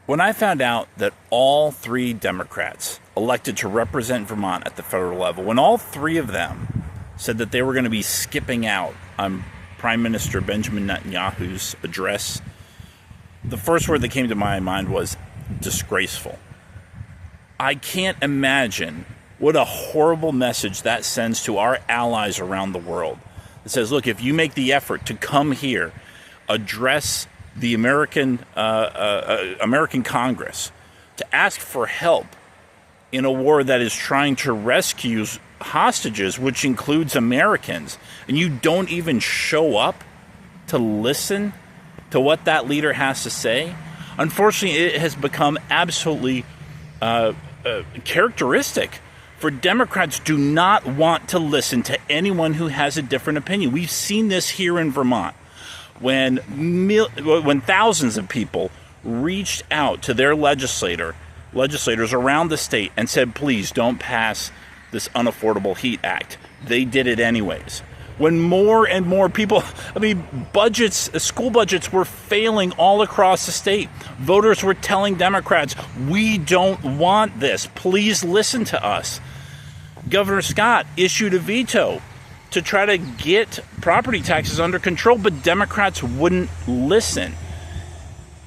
When I found out that all three Democrats elected to represent Vermont at the federal level, when all three of them said that they were going to be skipping out on Prime Minister Benjamin Netanyahu's address, the first word that came to my mind was disgraceful. I can't imagine what a horrible message that sends to our allies around the world. It says, look, if you make the effort to come here, address the American Congress, to ask for help in a war that is trying to rescue hostages, which includes Americans, and you don't even show up to listen to what that leader has to say. Unfortunately, it has become absolutely characteristic for Democrats do not want to listen to anyone who has a different opinion. We've seen this here in Vermont when thousands of people reached out to their legislators around the state and said, please don't pass this Unaffordable Heat Act. They did it anyways. When more and more people, school budgets were failing all across the state. Voters were telling Democrats, we don't want this. Please listen to us. Governor Scott issued a veto to try to get property taxes under control, but Democrats wouldn't listen.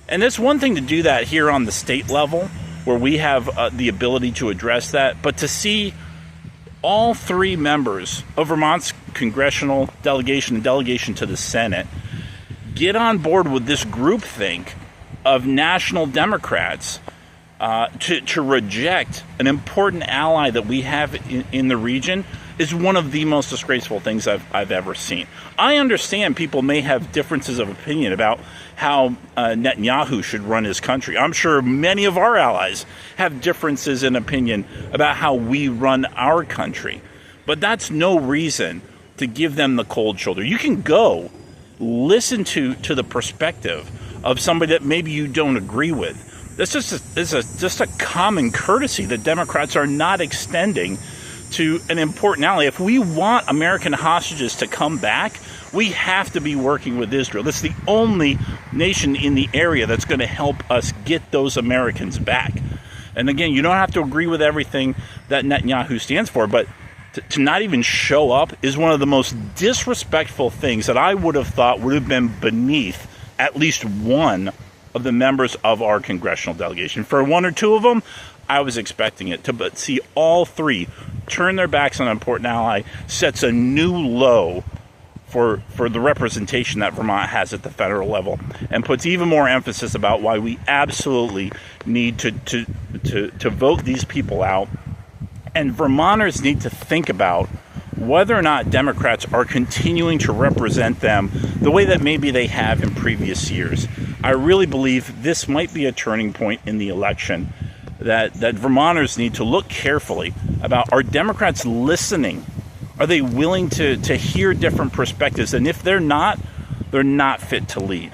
And it's one thing to do that here on the state level, where we have the ability to address that, but to see all three members of Vermont's congressional delegation and delegation to the Senate get on board with this groupthink of national Democrats to reject an important ally that we have in the region is one of the most disgraceful things I've ever seen. I understand people may have differences of opinion about how Netanyahu should run his country. I'm sure many of our allies have differences in opinion about how we run our country. But that's no reason to give them the cold shoulder. You can go listen to the perspective of somebody that maybe you don't agree with. That's just a common courtesy that Democrats are not extending to an important ally. If we want American hostages to come back, we have to be working with Israel. That's the only nation in the area that's going to help us get those Americans back. And again, you don't have to agree with everything that Netanyahu stands for, but to not even show up is one of the most disrespectful things that I would have thought would have been beneath at least one of the members of our congressional delegation. For one or two of them, I was expecting it to, but see all three turn their backs on an important ally sets a new low for the representation that Vermont has at the federal level, and puts even more emphasis about why we absolutely need to vote these people out. And Vermonters need to think about whether or not Democrats are continuing to represent them the way that maybe they have in previous years. I really believe this might be a turning point in the election, that Vermonters need to look carefully about, are Democrats listening? Are they willing to hear different perspectives? And if they're not fit to lead.